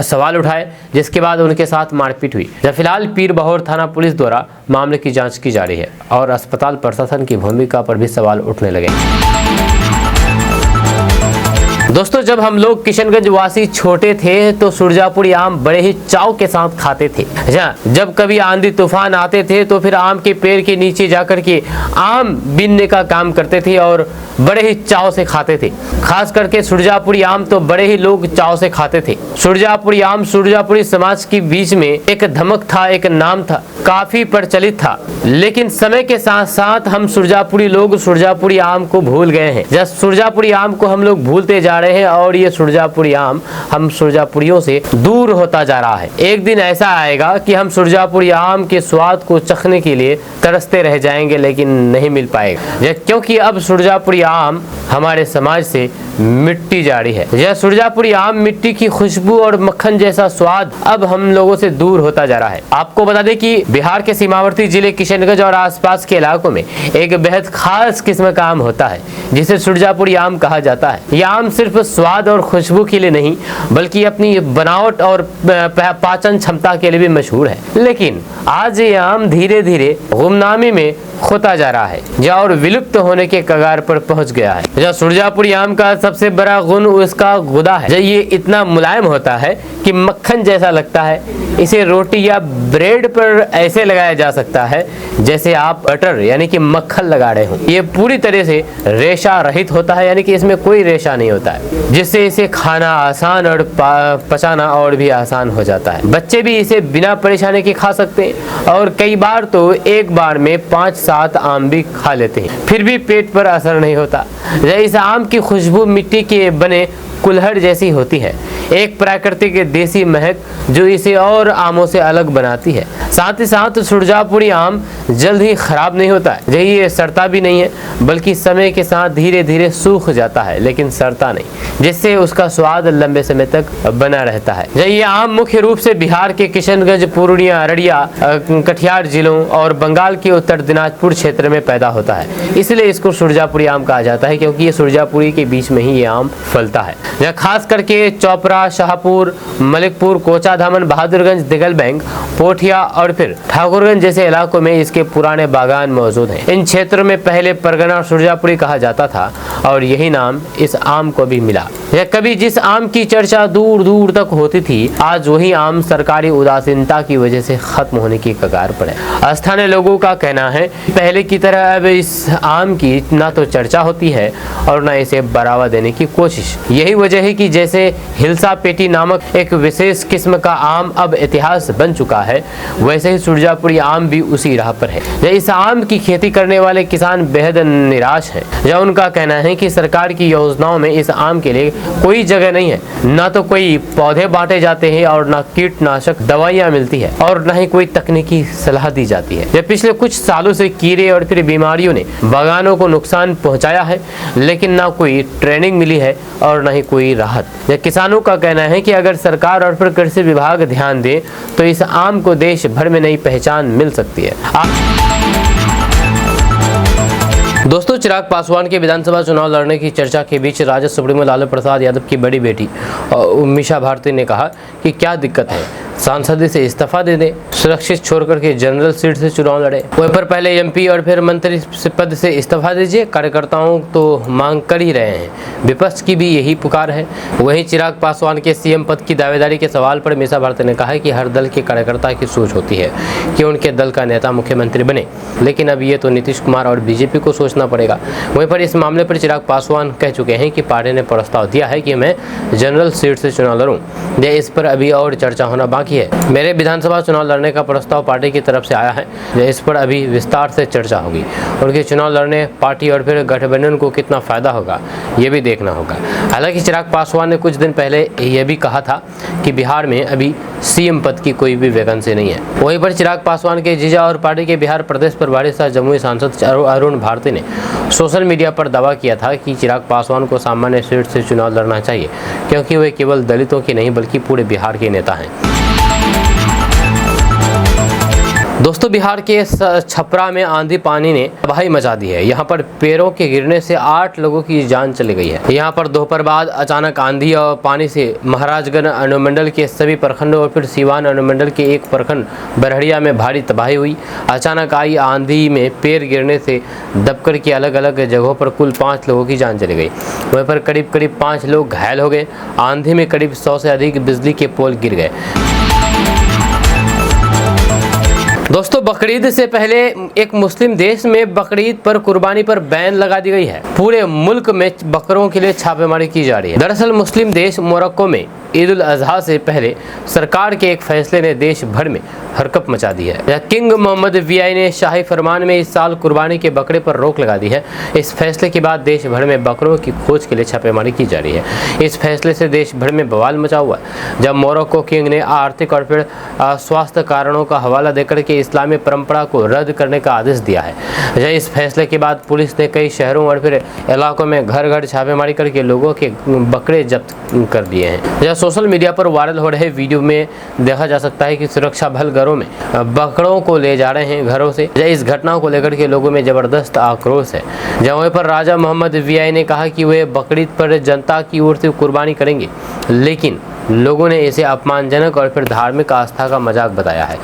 सवाल उठाए, जिसके बाद उनके साथ मारपीट हुई। फिलहाल पीरबहोर थाना पुलिस द्वारा मामले की जांच की जा रही है और अस्पताल प्रशासन की भूमिका पर भी सवाल उठने लगे। दोस्तों जब हम लोग किशनगंज वासी छोटे थे तो सुरजापुरी आम बड़े ही चाव के साथ खाते थे। जब कभी आंधी तूफान आते थे तो फिर आम के पेड़ के नीचे जाकर के आम बीनने का काम करते थे और बड़े ही चाव से खाते थे। खास करके सुरजापुरी आम तो बड़े ही लोग चाव से खाते थे। सुरजापुरी आम सुरजापुरी समाज के बीच में एक धमक था, एक नाम था, काफी प्रचलित था। लेकिन समय के साथ साथ हम सुरजापुरी लोग सुरजापुरी आम को भूल गए हैं। जब सुरजापुरी आम को हम लोग भूलते जा रहे हैं और ये सुरजापुरी आम हम सुरजापुरियों से दूर होता जा रहा है। एक दिन ऐसा आएगा कि हम सुरजापुरी आम के स्वाद को चखने के लिए तरसते रह जाएंगे, लेकिन नहीं मिल पाएगा, क्योंकि अब सुरजापुरी आम हमारे समाज से मिट्टी जा रही है। यह सुरजापुरी आम मिट्टी की खुशबू और मक्खन जैसा स्वाद अब हम लोगों से दूर होता जा रहा है। आपको बता दें कि बिहार के सीमावर्ती जिले किशनगंज और आसपास के इलाकों में एक बेहद खास किस्म का आम होता है, जिसे सुरजापुरी आम कहा जाता है। यह आम सिर्फ स्वाद और खुशबू के लिए नहीं, बल्कि अपनी बनावट और पाचन क्षमता के लिए भी मशहूर है। लेकिन आज ये आम धीरे धीरे गुमनामी में खोता जा रहा है और विलुप्त होने के कगार पर पहुंच गया है। जो सुरजापुरी आम का सबसे बड़ा गुण उसका गुदा है। ये इतना मुलायम होता है कि मक्खन जैसा लगता है। इसे रोटी या ब्रेड पर ऐसे लगाया जा सकता है जैसे आप बटर यानी कि मक्खन लगा रहे हो। ये पूरी तरह से रेशा रहित होता है, यानी कि इसमें कोई रेशा नहीं होता है, जिससे इसे खाना आसान और पचाना और भी आसान हो जाता है। बच्चे भी इसे बिना परेशानी के खा सकते हैं और कई बार तो एक बार में 5-7 आम भी खा लेते हैं, फिर भी पेट पर असर नहीं होता। इस आम की खुशबू मिट्टी के बने कुल्हड़ जैसी होती है, एक प्राकृतिक देसी महक जो इसे और आमों से अलग बनाती है। साथ ही साथ सुरजापुरी आम जल्द ही खराब नहीं होता है। ये सड़ता भी नहीं है, बल्कि समय के साथ धीरे धीरे सूख जाता है, लेकिन सड़ता नहीं, जिससे उसका स्वाद लंबे समय तक बना रहता है। ये आम मुख्य रूप से बिहार के किशनगंज, पूर्णिया, अररिया, कटिहार जिलों और बंगाल के उत्तर दिनाजपुर क्षेत्र में पैदा होता है। इसलिए इसको सुरजापुरी आम कहा जाता है, क्योंकि ये सुरजापुरी के बीच में ही ये आम फलता है। यह खास करके चौपरा, शाहपुर, मलिकपुर, कोचाधामन, बहादुरगंज, दिगलबैंक, पोठिया और फिर ठाकुरगंज जैसे इलाकों में इसके पुराने बागान मौजूद हैं। इन क्षेत्रों में पहले परगना सुरजापुरी कहा जाता था और यही नाम इस आम को भी मिला। यह कभी जिस आम की चर्चा दूर दूर तक होती थी, आज वही आम सरकारी उदासीनता की वजह से खत्म होने की कगार पर है। स्थानीय लोगों का कहना है पहले की तरह अब इस आम की ना तो चर्चा होती है और ना इसे बढ़ावा देने की कोशिश। यही वजह है कि जैसे हिलसा पेटी नामक एक विशेष किस्म का आम अब इतिहास बन चुका है, वैसे ही सुरजापुरी आम भी उसी राह पर है। इस आम की खेती करने वाले किसान बेहद निराश हैं। यह उनका कहना है कि सरकार की योजनाओं में इस आम के लिए कोई जगह नहीं है, ना तो कोई पौधे बांटे जाते हैं और ना कीटनाशक दवाइयाँ मिलती है और ना ही कोई तकनीकी सलाह दी जाती है। यह पिछले कुछ सालों से कीड़े और फिर बीमारियों ने बागानों को नुकसान पहुँचाया है, लेकिन ना कोई ट्रेनिंग मिली है और ना ही कोई राहत। यह किसानों का कहना है कि अगर सरकार और फिर कृषि विभाग ध्यान दे तो इस आम को देश भर में नई पहचान मिल सकती है। दोस्तों, चिराग पासवान के विधानसभा चुनाव लड़ने की चर्चा के बीच राजद सुप्रीमो लालू प्रसाद यादव की बड़ी बेटी मीसा भारती ने कहा कि क्या दिक्कत है, सांसद से इस्तीफा दे दे, सुरक्षित छोड़कर के जनरल सीट से चुनाव लड़े। वहीं पर पहले एमपी और फिर मंत्री पद से इस्तीफा दीजिए, कार्यकर्ताओं तो मांग कर ही रहे हैं, विपक्ष की भी यही पुकार है। वहीं चिराग पासवान के सीएम पद की दावेदारी के सवाल पर मीसा भारती ने कहा कि हर दल के कार्यकर्ता की सोच होती है कि उनके दल का नेता मुख्यमंत्री बने, लेकिन अब ये तो नीतीश कुमार और बीजेपी को सोचना पड़ेगा। वहीं पर इस मामले पर चिराग पासवान कह चुके हैं कि पार्टी ने प्रस्ताव दिया है कि मैं जनरल सीट से चुनाव लड़ूं, या इस पर अभी और चर्चा होना बाकी है। मेरे विधानसभा चुनाव लड़ने का प्रस्ताव पार्टी की तरफ से आया है, या इस पर अभी विस्तार से चर्चा होगी। उनके चुनाव लड़ने पार्टी और फिर गठबंधन को कितना फायदा होगा, ये भी देखना होगा। हालांकि चिराग पासवान ने कुछ दिन पहले यह भी कहा था कि बिहार में अभी सीएम पद की कोई भी वैकेंसी नहीं है। वहीं पर चिराग पासवान के जीजा और पार्टी के बिहार प्रदेश प्रभारी सह जमुई सांसद अरुण भारती ने सोशल मीडिया पर दावा किया था कि चिराग पासवान को सामान्य सीट से चुनाव लड़ना चाहिए, क्योंकि वे केवल दलितों के नहीं बल्कि पूरे बिहार के नेता हैं। दोस्तों, बिहार के छपरा में आंधी पानी ने तबाही मचा दी है। यहाँ पर पेड़ों के गिरने से 8 लोगों की जान चली गई है। यहाँ पर दोपहर बाद अचानक आंधी और पानी से महाराजगंज अनुमंडल के सभी प्रखंडों और फिर सीवान अनुमंडल के एक प्रखंड बरहड़िया में भारी तबाही हुई। अचानक आई आंधी में पेड़ गिरने से दबकर की अलग अलग जगहों पर कुल 5 लोगों की जान चली गई। वहीं पर करीब 5 लोग घायल हो गए। आंधी में करीब 100 से अधिक बिजली के पोल गिर गए। दोस्तों, बकरीद से पहले एक मुस्लिम देश में बकरीद पर कुर्बानी पर बैन लगा दी गई है। पूरे मुल्क में बकरों के लिए छापेमारी की जा रही है। दरअसल मुस्लिम देश मोरक्को में ईद उल अजहा से पहले सरकार के एक फैसले ने देश भर में हरकत मचा दी है। किंग मोहम्मद वीआई ने शाही फरमान में इस साल कुर्बानी के बकरे पर रोक लगा दी है। इस फैसले के बाद देश भर में बकरों की खोज के लिए छापेमारी की जा रही है। इस फैसले से देश भर में बवाल मचा हुआ है, जब मोरक्को किंग ने आर्थिक और फिर स्वास्थ्य कारणों का हवाला देकर के इस्लामी परंपरा को रद्द करने का आदेश दिया है। इस फैसले के बाद पुलिस ने कई शहरों और फिर इलाकों में घर घर छापेमारी करके लोगों के बकरे जब्त कर दिए हैं। सोशल मीडिया पर वायरल हो रहे वीडियो में देखा जा सकता है कि सुरक्षा बल घरों में बकरों को ले जा रहे हैं घरों से। इस घटना को लेकर के लोगों में जबरदस्त आक्रोश है। जहाँ पर राजा मोहम्मद वीआई ने कहा कि वे बकरीद पर जनता की ओर से कुर्बानी करेंगे, लेकिन लोगों ने इसे अपमानजनक और फिर धार्मिक आस्था का मजाक बताया है।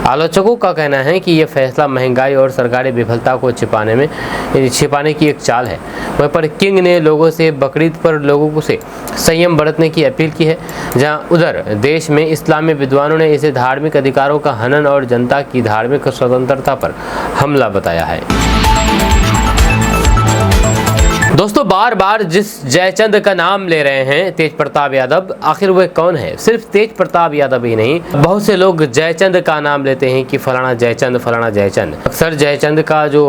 आलोचकों का कहना है कि यह फैसला महंगाई और सरकारी विफलता को छिपाने की एक चाल है। वहीं पर किंग ने लोगों से बकरीद पर लोगों से संयम बरतने की अपील की है। जहां उधर देश में इस्लामी विद्वानों ने इसे धार्मिक अधिकारों का हनन और जनता की धार्मिक स्वतंत्रता पर हमला बताया है। दोस्तों, बार बार जिस जयचंद का नाम ले रहे हैं तेज प्रताप यादव, आखिर वह कौन है? सिर्फ तेज प्रताप यादव ही नहीं, बहुत से लोग जयचंद का नाम लेते हैं कि फलाना जयचंद फलाना जयचंद। अक्सर जयचंद का जो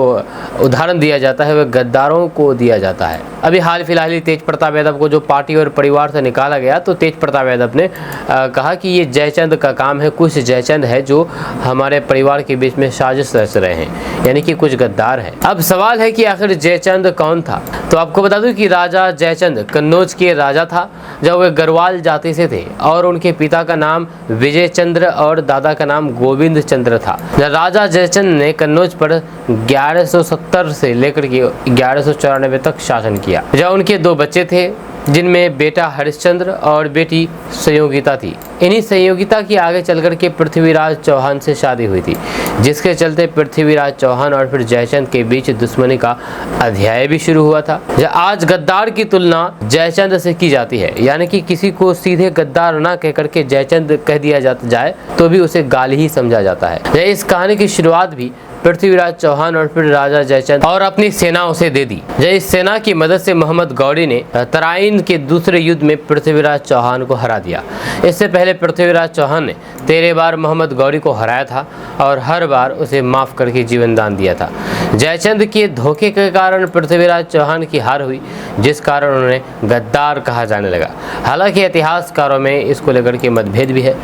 उदाहरण दिया जाता है वह गद्दारों को दिया जाता है। अभी हाल फिलहाल ही तेज प्रताप यादव को जो पार्टी और परिवार से निकाला गया, तो तेज प्रताप यादव ने कहा कि ये जयचंद का काम है। कुछ जयचंद है जो हमारे परिवार के बीच में साजिश रच रहे हैं, यानी कि कुछ गद्दार है। अब सवाल है कि आखिर जयचंद कौन था? तो आपको बता दूं कि राजा जयचंद कन्नौज के राजा था, जब वे गढ़वाल जाति से थे और उनके पिता का नाम विजय चंद्र और दादा का नाम गोविंद चंद्र था। राजा जयचंद ने कन्नौज पर 1170 से लेकर के 1194 तक शासन किया। जब उनके 2 बच्चे थे, जिनमें बेटा हरिश्चंद्र और बेटी संयोगिता थी। इन्हीं संयोगिता की आगे चलकर के पृथ्वीराज चौहान से शादी हुई थी, जिसके चलते पृथ्वीराज चौहान और फिर जयचंद के बीच दुश्मनी का अध्याय भी शुरू हुआ था। आज गद्दार की तुलना जयचंद से की जाती है, यानी कि किसी को सीधे गद्दार ना कह करके जयचंद कह दिया जाए तो भी उसे गाली ही समझा जाता है। इस कहानी की शुरुआत भी पृथ्वीराज चौहान और फिर राजा जयचंद और अपनी सेनाओं से दे दी। इस सेना की मदद से मोहम्मद गौरी ने तराइन के दूसरे युद्ध में पृथ्वीराज चौहान को हरा दिया। इससे पहले पृथ्वीराज चौहान ने 13 बार मोहम्मद गौरी को हराया था और हर बार उसे माफ करके जीवन दान दिया था। जयचंद के धोखे के कारण पृथ्वीराज चौहान की हार हुई, जिस कारण उन्हें गद्दार कहा जाने लगा। हालांकि इतिहासकारों में इसको लेकर के मतभेद भी है।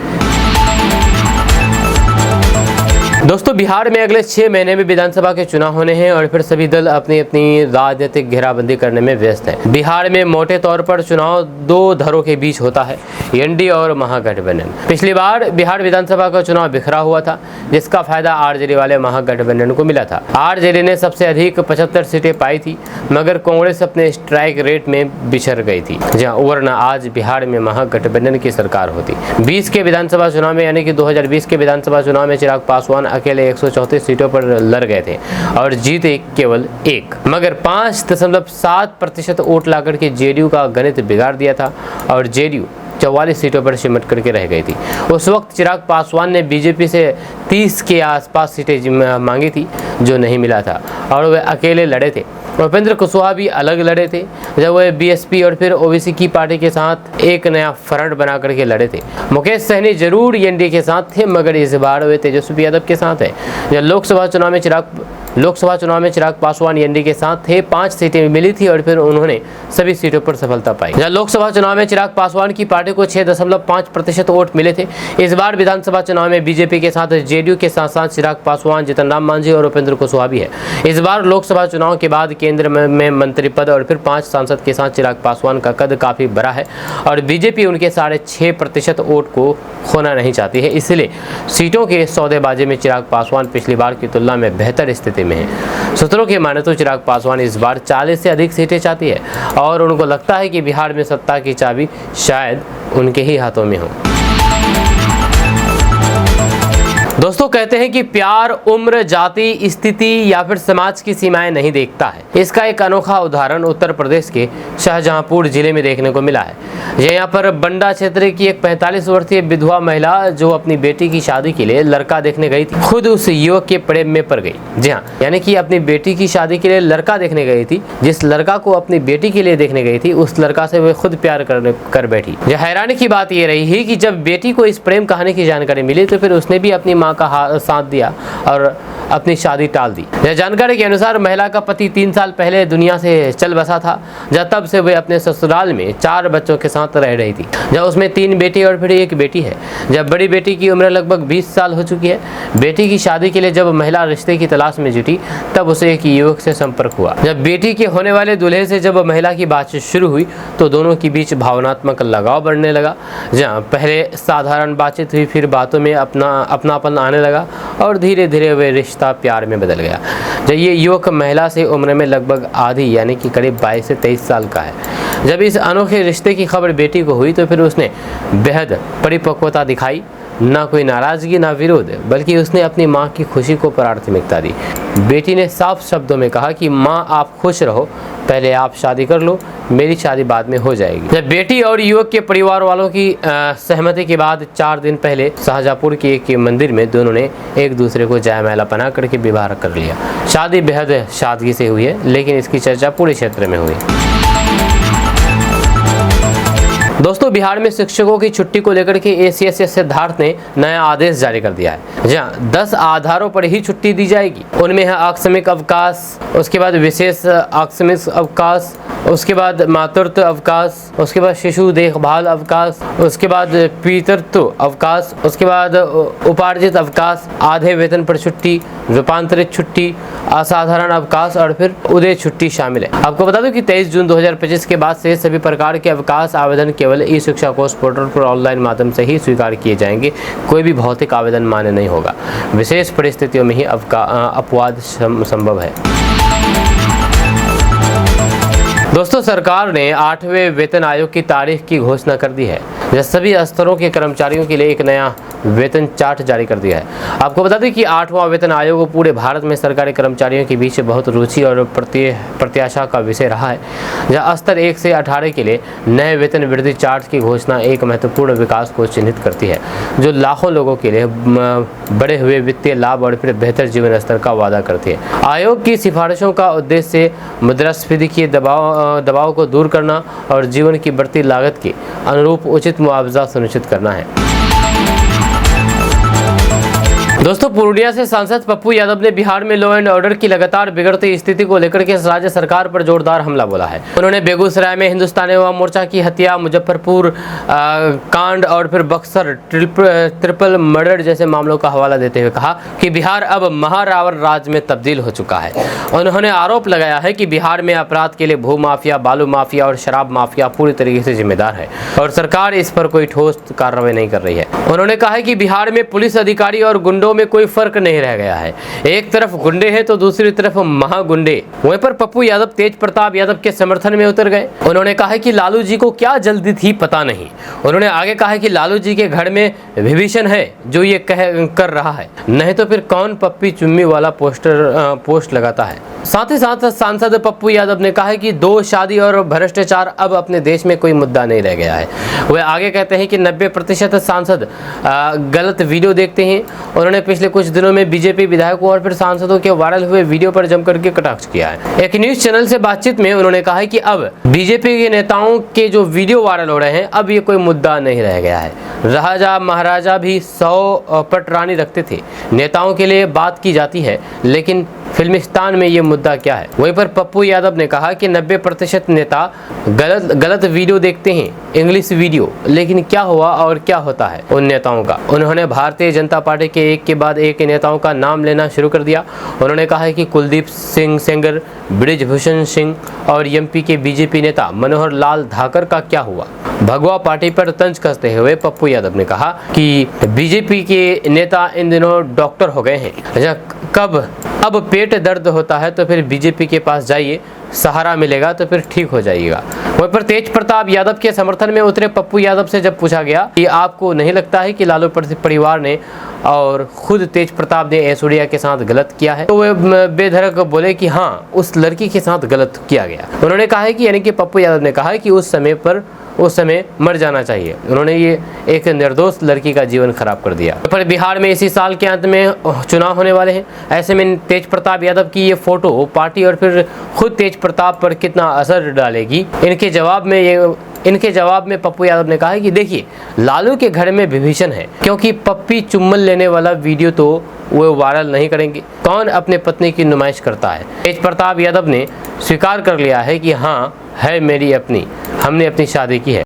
दोस्तों, बिहार में अगले 6 महीने में विधानसभा के चुनाव होने हैं और फिर सभी दल अपनी अपनी राजनीतिक घेराबंदी करने में व्यस्त हैं। बिहार में मोटे तौर पर चुनाव 2 धड़ों के बीच होता है, एनडीए और महागठबंधन। पिछली बार बिहार विधानसभा का चुनाव बिखरा हुआ था, जिसका फायदा आरजेडी वाले महागठबंधन को मिला था। आरजेडी ने सबसे अधिक 75 सीटें पाई थी, मगर कांग्रेस अपने स्ट्राइक रेट में बिछड़ गई थी, जहाँ वरना आज बिहार में महागठबंधन की सरकार होती। 20 के विधानसभा चुनाव में यानी कि 2020 के विधानसभा चुनाव में चिराग पासवान अकेले 134 सीटों पर लड़ गए थे और जीते केवल 1, मगर 5.7% वोट लाकर के जेडीयू का गणित बिगाड़ दिया था और जेडीयू 44 सीटों पर सिमट करके रह गई थी। उस वक्त चिराग पासवान ने बीजेपी से 30 के आसपास सीटें मांगी थी, जो नहीं मिला था और वे अकेले लड़े थे। उपेंद्र कुशवाहा भी अलग लड़े थे, जब वे बीएसपी और फिर ओबीसी की पार्टी के साथ एक नया फ्रंट बना करके लड़े थे। मुकेश सहनी जरूर एनडीए के साथ थे, मगर इस बार वे तेजस्वी यादव के साथ है। जब लोकसभा चुनाव में चिराग पासवान एनडीए के साथ थे, 5 सीटें मिली थी और फिर उन्होंने सभी सीटों पर सफलता पाई। जब लोकसभा चुनाव में चिराग पासवान की पार्टी को 6.5% वोट मिले थे। इस बार विधानसभा चुनाव में बीजेपी के साथ जेडीयू के साथ साथ चिराग पासवान, जीतन राम मांझी और उपेंद्र कुशवाहा भी है। इस बार लोकसभा चुनाव के बाद केंद्र में मंत्री पद और फिर 5 सांसद के साथ चिराग पासवान का कद काफी बड़ा है और बीजेपी उनके 6.5% वोट को खोना नहीं चाहती है। इसलिए सीटों के सौदेबाजी में चिराग पासवान पिछली बार की तुलना में बेहतर स्थिति में है। सूत्रों की माने तो चिराग पासवान इस बार 40 से अधिक सीटें चाहती है और उनको लगता है कि बिहार में सत्ता की चाबी शायद उनके ही हाथों में हो। दोस्तों, कहते हैं कि प्यार उम्र, जाति, स्थिति या फिर समाज की सीमाएं नहीं देखता है। इसका एक अनोखा उदाहरण उत्तर प्रदेश के शाहजहांपुर जिले में देखने को मिला है। यहाँ पर बंडा क्षेत्र की एक 45 वर्षीय विधवा महिला जो अपनी बेटी की शादी के लिए लड़का देखने गई थी, खुद उस युवक के प्रेम में पड़ गई। जी हाँ, यानी कि अपनी बेटी की शादी के लिए लड़का देखने गई थी। जिस लड़का को अपनी बेटी के लिए देखने गई थी, उस लड़का से वे खुद प्यार कर बैठी। हैरानी की बात यह रही कि जब बेटी को इस प्रेम कहानी की जानकारी मिली तो फिर उसने भी अपनी मां का साथ दिया और अपनी शादी टाल दी। यह जानकारी के अनुसार महिला का पति 3 साल पहले दुनिया से चल बसा था, जब तब से वे अपने ससुराल में 4 बच्चों के साथ रह रही थी, जब उसमें 3 बेटे और फिर 1 बेटी है। जब बड़ी बेटी की उम्र लगभग 20 साल हो चुकी है। बेटी की शादी के लिए जब महिला रिश्ते की तलाश में जुटी, तब उसे एक युवक से संपर्क हुआ। जब बेटी के होने वाले दूल्हे से जब महिला की बातचीत शुरू हुई तो दोनों के बीच भावनात्मक लगाव बढ़ने लगा। जहाँ पहले साधारण बातचीत हुई, फिर बातों में अपनापन आने लगा और धीरे धीरे वे रिश्ता प्यार में बदल गया। जब ये युवक महिला से उम्र में लगभग आधी यानी कि करीब 22 से 23 साल का है। जब इस अनोखे रिश्ते की खबर बेटी को हुई तो फिर उसने बेहद परिपक्वता दिखाई। ना कोई नाराजगी ना विरोध, बल्कि उसने अपनी माँ की खुशी को प्राथमिकता दी। बेटी ने साफ शब्दों में कहा कि माँ आप खुश रहो, पहले आप शादी कर लो, मेरी शादी बाद में हो जाएगी। जब बेटी और युवक के परिवार वालों की सहमति के बाद 4 दिन पहले शाहजहांपुर के एक मंदिर में दोनों ने एक दूसरे को जयमाला पहना करके विवाह कर लिया। शादी बेहद सादगी से हुई है, लेकिन इसकी चर्चा पूरे क्षेत्र में हुई। दोस्तों, बिहार में शिक्षकों की छुट्टी को लेकर के एसीएस सिद्धार्थ ने नया आदेश जारी कर दिया है। जहाँ 10 आधारों पर ही छुट्टी दी जाएगी। उनमें है आकस्मिक अवकाश, उसके बाद विशेष आकस्मिक अवकाश, उसके बाद मातृत्व अवकाश, उसके बाद शिशु देखभाल अवकाश, उसके बाद पितृत्व अवकाश, उसके बाद उपार्जित अवकाश, आधे वेतन पर छुट्टी, रूपांतरित छुट्टी, असाधारण अवकाश और फिर उदय छुट्टी शामिल है। आपको बता दूं कि 23 जून 2025 के बाद से सभी प्रकार के अवकाश आवेदन केवल ई शिक्षा कोष पोर्टल पर ऑनलाइन माध्यम से ही स्वीकार किए जाएंगे। कोई भी भौतिक आवेदन मान्य नहीं होगा। विशेष परिस्थितियों में ही अपवाद संभव है। दोस्तों, सरकार ने 8वें वेतन आयोग की तारीख की घोषणा कर दी है। यह सभी स्तरों के कर्मचारियों के लिए एक नया वेतन चार्ट जारी कर दिया है। आपको बता दें कि 8वां वेतन आयोग पूरे भारत में सरकारी कर्मचारियों के बीच बहुत रुचि और प्रत्याशा का विषय रहा है। जहां स्तर 1 से 18 के लिए नए वेतन वृद्धि चार्ट की घोषणा एक महत्वपूर्ण विकास को चिन्हित करती है, जो लाखों लोगों के लिए बढ़े हुए वित्तीय लाभ और फिर बेहतर जीवन स्तर का वादा करती है। आयोग की सिफारिशों का उद्देश्य मुद्रास्फीति के दबाव को दूर करना और जीवन की बढ़ती लागत के अनुरूप उचित मुआवजा सुनिश्चित करना है। दोस्तों, पूर्णिया से सांसद पप्पू यादव ने बिहार में लॉ एंड ऑर्डर की लगातार बिगड़ती स्थिति को लेकर के राज्य सरकार पर जोरदार हमला बोला है। उन्होंने बेगूसराय में हिंदुस्तानी युवा मोर्चा की हत्या, मुजफ्फरपुर कांड और फिर बक्सर ट्रिपल मर्डर जैसे मामलों का हवाला देते हुए कहा कि बिहार अब महारावण राज्य में तब्दील हो चुका है। उन्होंने आरोप लगाया है कि बिहार में अपराध के लिए भू माफिया, बालू माफिया और शराब माफिया पूरी तरीके से जिम्मेदार है और सरकार इस पर कोई ठोस कार्रवाई नहीं कर रही है। उन्होंने कहा है कि बिहार में पुलिस अधिकारी और गुंडों में कोई फर्क नहीं रह गया है। एक तरफ गुंडे हैं तो दूसरी तरफ महागुंडे। वहीं पर पप्पू यादव तेज प्रताप यादव के समर्थन में उतर गए। उन्होंने कहा है कि लालू जी को क्या जल्दी थी पता नहीं। उन्होंने आगे कहा है कि लालू जी के घर में विभीषण है जो ये कर रहा है, नहीं तो फिर कौन पप्पी चुम्मी वाला पोस्ट लगाता है। साथ ही साथ सांसद पप्पू यादव ने कहा है कि दो शादी और भ्रष्टाचार अब अपने देश में कोई मुद्दा नहीं रह गया है। वे आगे कहते हैं कि 90% सांसद गलत वीडियो देखते हैं। उन्होंने पिछले कुछ दिनों में बीजेपी विधायकों और फिर सांसदों के वायरल हुए वीडियो पर जमकर के कटाक्ष किया है। एक न्यूज चैनल से बातचीत में उन्होंने कहा है कि अब बीजेपी के नेताओं के जो वीडियो वायरल हो रहे हैं, अब ये कोई मुद्दा नहीं रह गया है। राजा महाराजा भी 100 पटरानी रखते थे। नेताओं के लिए बात की जाती है, लेकिन फिल्मिस्तान में ये मुद्दा क्या है। वहीं पर पप्पू यादव ने कहा कि 90% नेता गलत वीडियो देखते हैं, इंग्लिश वीडियो, लेकिन क्या हुआ और क्या होता है उन नेताओं का। उन्होंने भारतीय जनता पार्टी के एक के बाद एक नेताओं का नाम लेना शुरू कर दिया। उन्होंने कहा है कि कुलदीप सिंह सेंगर, बृजभूषण सिंह और एमपी के बीजेपी नेता मनोहर लाल धाकर का क्या हुआ। भगवा पार्टी पर तंज कसते हुए पप्पू यादव ने कहा कि बीजेपी के नेता इन दिनों डॉक्टर हो गए हैं। अब पेट दर्द होता है तो फिर बीजेपी के पास जाइए, सहारा मिलेगा तो फिर ठीक हो जाइएगा। वहीं पर तेज प्रताप यादव के समर्थन में उतरे पप्पू यादव से जब पूछा गया कि आपको नहीं लगता है कि लालू परिवार ने और खुद तेज प्रताप ने ऐश्वर्या के साथ गलत किया है, तो वे बेधड़क बोले कि हाँ, उस लड़की के साथ गलत किया गया। उन्होंने कहा है कि यानी कि पप्पू यादव ने कहा है कि उस समय मर जाना चाहिए। उन्होंने ये एक निर्दोष लड़की का जीवन खराब कर दिया। पर बिहार में इसी साल के अंत में चुनाव होने वाले हैं। ऐसे में तेज प्रताप यादव की ये फोटो पार्टी और फिर खुद तेज प्रताप पर कितना असर डालेगी। इनके जवाब में पप्पू यादव ने कहा है कि देखिए, लालू के घर में विभीषण है, क्योंकि पप्पी चुम्बन लेने वाला वीडियो तो वो वायरल नहीं करेंगे। कौन अपने पत्नी की नुमाइश करता है। तेज प्रताप यादव ने स्वीकार कर लिया है कि हाँ, है मेरी अपनी, हमने अपनी शादी की है।